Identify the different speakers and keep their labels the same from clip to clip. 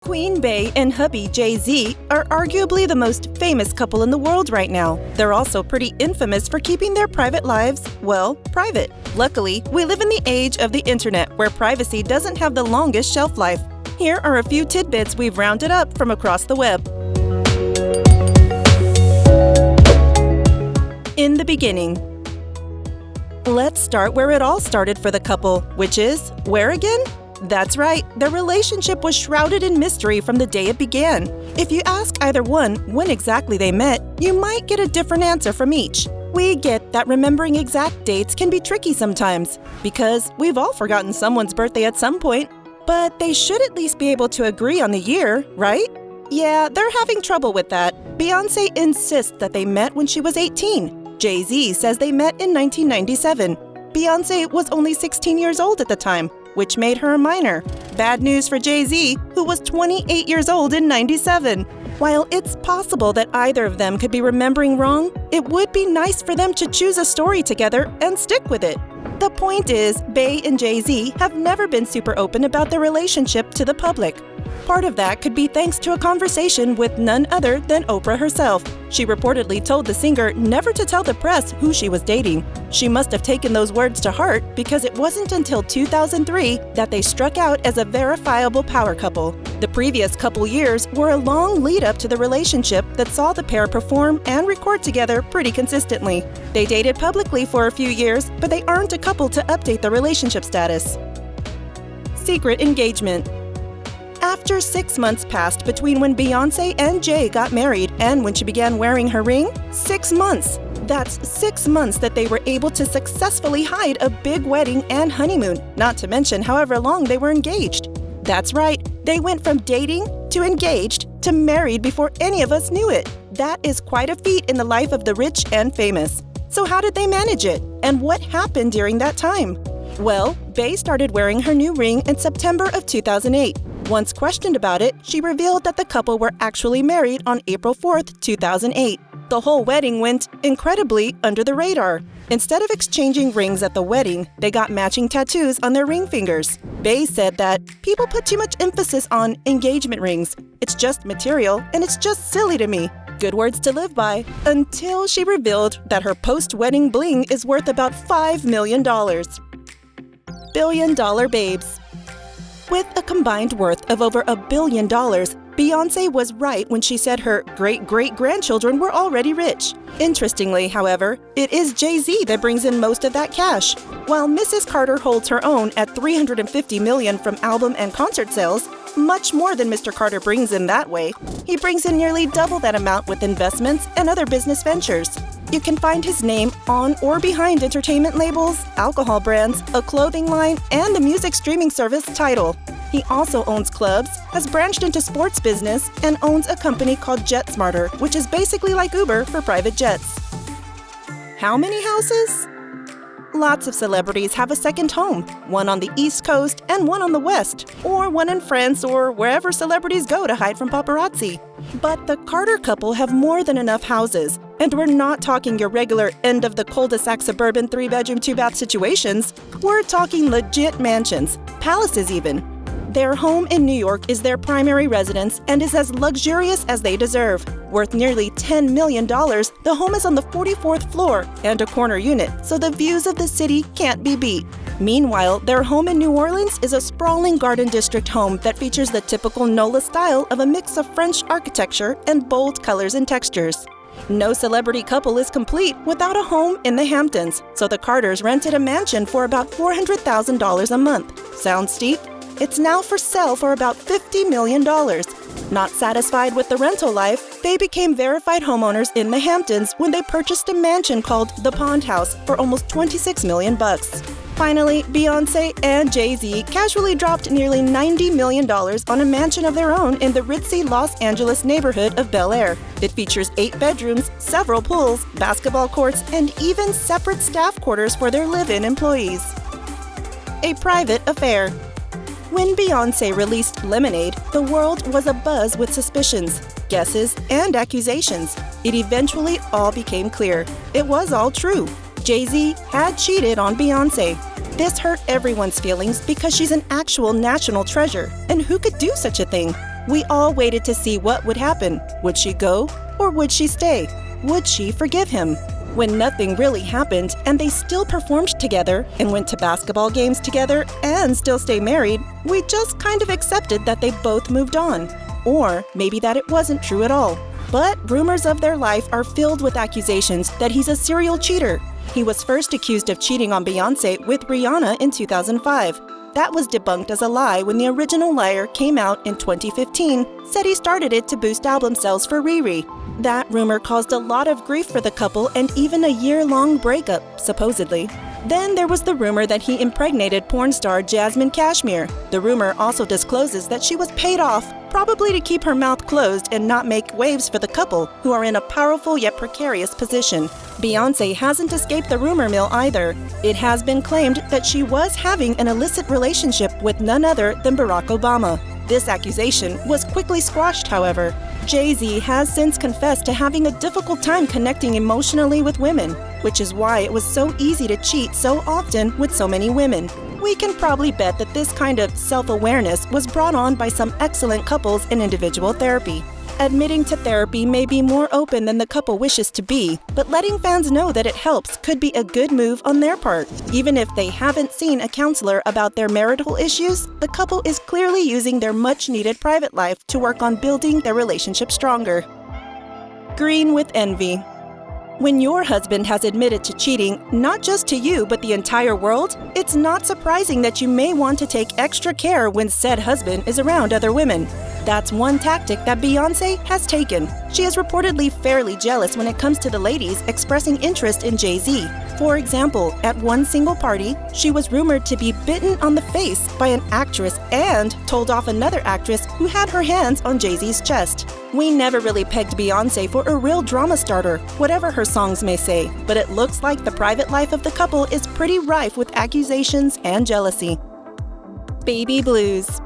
Speaker 1: Queen Bey and hubby Jay-Z are arguably the most famous couple in the world right now. They're also pretty infamous for keeping their private lives, well, private. Luckily, we live in the age of the internet where privacy doesn't have the longest shelf life. Here are a few tidbits we've rounded up from across the web. In the beginning. Let's start where it all started for the couple, which is, where again? That's right, their relationship was shrouded in mystery from the day it began. If you ask either one when exactly they met, you might get a different answer from each. We get that remembering exact dates can be tricky sometimes, because we've all forgotten someone's birthday at some point. But they should at least be able to agree on the year, right? Yeah, they're having trouble with that. Beyonce insists that they met when she was 18. Jay-Z says they met in 1997. Beyonce was only 16 years old at the time, which made her a minor. Bad news for Jay-Z, who was 28 years old in 97. While it's possible that either of them could be remembering wrong, it would be nice for them to choose a story together and stick with it. The point is, Bey and Jay-Z have never been super open about their relationship to the public. Part of that could be thanks to a conversation with none other than Oprah herself. She reportedly told the singer never to tell the press who she was dating. She must have taken those words to heart because it wasn't until 2003 that they struck out as a verifiable power couple. The previous couple years were a long lead-up to the relationship that saw the pair perform and record together pretty consistently. They dated publicly for a few years, but they aren't a couple to update the relationship status. Secret engagement. After 6 months passed between when Beyonce and Jay got married and when she began wearing her ring, 6 months. That's 6 months that they were able to successfully hide a big wedding and honeymoon, not to mention however long they were engaged. That's right, they went from dating to engaged to married before any of us knew it. That is quite a feat in the life of the rich and famous. So how did they manage it? And what happened during that time? Well, Bey started wearing her new ring in September of 2008. Once questioned about it, she revealed that the couple were actually married on April 4th, 2008. The whole wedding went, incredibly, under the radar. Instead of exchanging rings at the wedding, they got matching tattoos on their ring fingers. Bey said that people put too much emphasis on engagement rings. It's just material, and it's just silly to me. Good words to live by, until she revealed that her post-wedding bling is worth about $5 million. Billion-dollar babes. With a combined worth of over $1 billion, Beyonce was right when she said her great-great-grandchildren were already rich. Interestingly, however, it is Jay-Z that brings in most of that cash. While Mrs. Carter holds her own at $350 million from album and concert sales, much more than Mr. Carter brings in that way. He brings in nearly double that amount with investments and other business ventures. You can find his name on or behind entertainment labels, alcohol brands, a clothing line, and the music streaming service Tidal. He also owns clubs, has branched into sports business, and owns a company called JetSmarter, which is basically like Uber for private jets. How many houses? Lots of celebrities have a second home, one on the East Coast and one on the West, or one in France or wherever celebrities go to hide from paparazzi. But the Carter couple have more than enough houses, and we're not talking your regular end-of-the-cul-de-sac suburban 3-bedroom, 2-bath situations. We're talking legit mansions, palaces even. Their home in New York is their primary residence and is as luxurious as they deserve. Worth nearly $10 million, the home is on the 44th floor and a corner unit, so the views of the city can't be beat. Meanwhile, their home in New Orleans is a sprawling Garden District home that features the typical NOLA style of a mix of French architecture and bold colors and textures. No celebrity couple is complete without a home in the Hamptons, so the Carters rented a mansion for about $400,000 a month. Sounds steep? It's now for sale for about $50 million. Not satisfied with the rental life, they became verified homeowners in the Hamptons when they purchased a mansion called The Pond House for almost $26 million. Finally, Beyonce and Jay-Z casually dropped nearly $90 million on a mansion of their own in the ritzy Los Angeles neighborhood of Bel Air. It features 8 bedrooms, several pools, basketball courts, and even separate staff quarters for their live-in employees. A private affair. When Beyonce released Lemonade, the world was abuzz with suspicions, guesses, and accusations. It eventually all became clear. It was all true. Jay-Z had cheated on Beyonce. This hurt everyone's feelings because she's an actual national treasure. And who could do such a thing? We all waited to see what would happen. Would she go or would she stay? Would she forgive him? When nothing really happened and they still performed together and went to basketball games together and still stay married, we just kind of accepted that they both moved on. Or maybe that it wasn't true at all. But rumors of their life are filled with accusations that he's a serial cheater. He was first accused of cheating on Beyonce with Rihanna in 2005. That was debunked as a lie when the original liar came out in 2015, said he started it to boost album sales for Riri. That rumor caused a lot of grief for the couple and even a year-long breakup, supposedly. Then there was the rumor that he impregnated porn star Jasmine Cashmere. The rumor also discloses that she was paid off, probably to keep her mouth closed and not make waves for the couple, who are in a powerful yet precarious position. Beyonce hasn't escaped the rumor mill either. It has been claimed that she was having an illicit relationship with none other than Barack Obama. This accusation was quickly squashed, however. Jay-Z has since confessed to having a difficult time connecting emotionally with women, which is why it was so easy to cheat so often with so many women. We can probably bet that this kind of self-awareness was brought on by some excellent couples in individual therapy. Admitting to therapy may be more open than the couple wishes to be, but letting fans know that it helps could be a good move on their part. Even if they haven't seen a counselor about their marital issues, the couple is clearly using their much-needed private life to work on building their relationship stronger. Green with envy. When your husband has admitted to cheating, not just to you but the entire world, it's not surprising that you may want to take extra care when said husband is around other women. That's one tactic that Beyonce has taken. She is reportedly fairly jealous when it comes to the ladies expressing interest in Jay-Z. For example, at one single party, she was rumored to be bitten on the face by an actress and told off another actress who had her hands on Jay-Z's chest. We never really pegged Beyonce for a real drama starter, whatever her songs may say, but it looks like the private life of the couple is pretty rife with accusations and jealousy. Baby blues.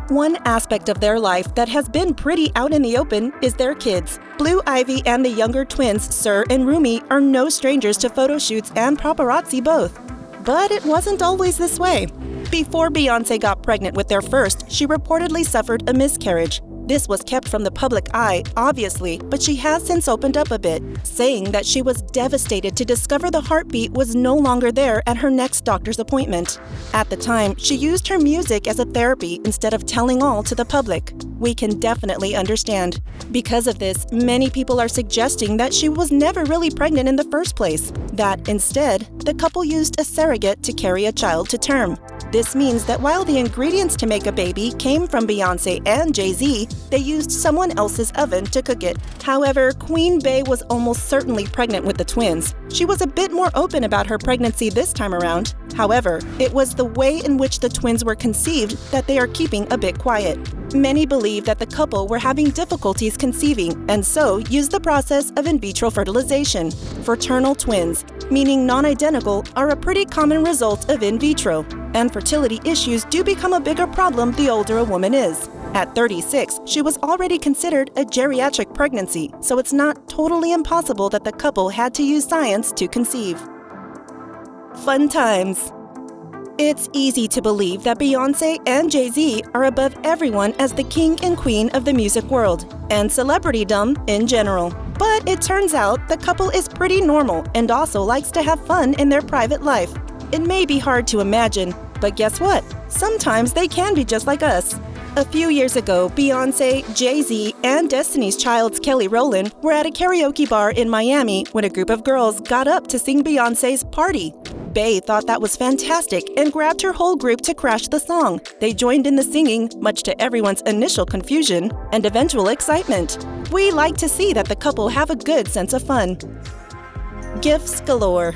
Speaker 1: One aspect of their life that has been pretty out in the open is their kids. Blue Ivy and the younger twins, Sir and Rumi, are no strangers to photo shoots and paparazzi both. But it wasn't always this way. Before Beyonce got pregnant with their first, she reportedly suffered a miscarriage. This was kept from the public eye, obviously, but she has since opened up a bit, saying that she was devastated to discover the heartbeat was no longer there at her next doctor's appointment. At the time, she used her music as a therapy instead of telling all to the public. We can definitely understand. Because of this, many people are suggesting that she was never really pregnant in the first place, that instead, the couple used a surrogate to carry a child to term. This means that while the ingredients to make a baby came from Beyonce and Jay-Z, they used someone else's oven to cook it. However, Queen Bey was almost certainly pregnant with the twins. She was a bit more open about her pregnancy this time around. However, it was the way in which the twins were conceived that they are keeping a bit quiet. Many believe that the couple were having difficulties conceiving and so used the process of in vitro fertilization. Fraternal twins, meaning non-identical, are a pretty common result of in vitro, and fertility issues do become a bigger problem the older a woman is. At 36, she was already considered a geriatric pregnancy, so it's not totally impossible that the couple had to use science to conceive. Fun times. It's easy to believe that Beyonce and Jay-Z are above everyone as the king and queen of the music world, and celebritydom in general. But it turns out the couple is pretty normal and also likes to have fun in their private life. It may be hard to imagine, but guess what? Sometimes they can be just like us. A few years ago, Beyonce, Jay-Z, and Destiny's Child's Kelly Rowland were at a karaoke bar in Miami when a group of girls got up to sing Beyonce's Party. Bey thought that was fantastic and grabbed her whole group to crash the song. They joined in the singing, much to everyone's initial confusion and eventual excitement. We like to see that the couple have a good sense of fun. Gifts galore.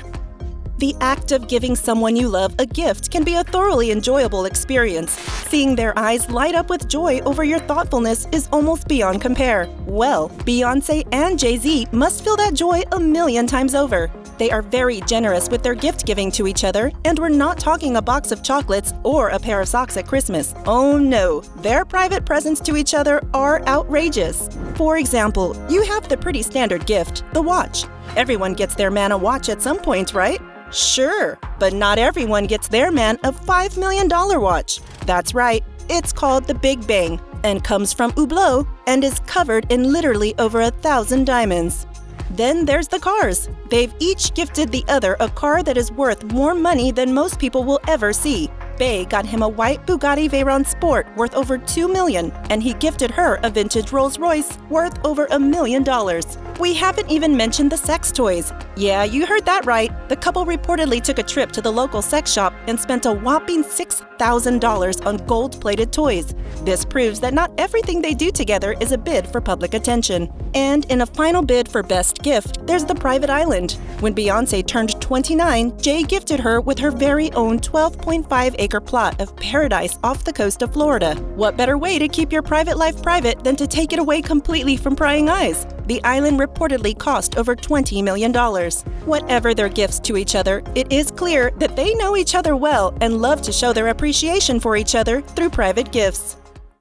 Speaker 1: The act of giving someone you love a gift can be a thoroughly enjoyable experience. Seeing their eyes light up with joy over your thoughtfulness is almost beyond compare. Well, Beyonce and Jay-Z must feel that joy a million times over. They are very generous with their gift giving to each other, and we're not talking a box of chocolates or a pair of socks at Christmas. Oh no, their private presents to each other are outrageous. For example, you have the pretty standard gift, the watch. Everyone gets their man a watch at some point, right? Sure, but not everyone gets their man a $5 million watch. That's right, it's called the Big Bang. and comes from Hublot and is covered in literally over 1,000 diamonds. Then there's the cars. They've each gifted the other a car that is worth more money than most people will ever see. Bey got him a white Bugatti Veyron Sport worth over $2 million, and he gifted her a vintage Rolls-Royce worth over $1 million. We haven't even mentioned the sex toys. Yeah, you heard that right. The couple reportedly took a trip to the local sex shop and spent a whopping $6,000 on gold-plated toys. This proves that not everything they do together is a bid for public attention. And in a final bid for Best Gift, there's the private island. When Beyonce turned 29, Jay gifted her with her very own 12.5-acre plot of paradise off the coast of Florida. What better way to keep your private life private than to take it away completely from prying eyes? The island reportedly cost over $20 million. Whatever their gifts to each other, it is clear that they know each other well and love to show their appreciation for each other through private gifts.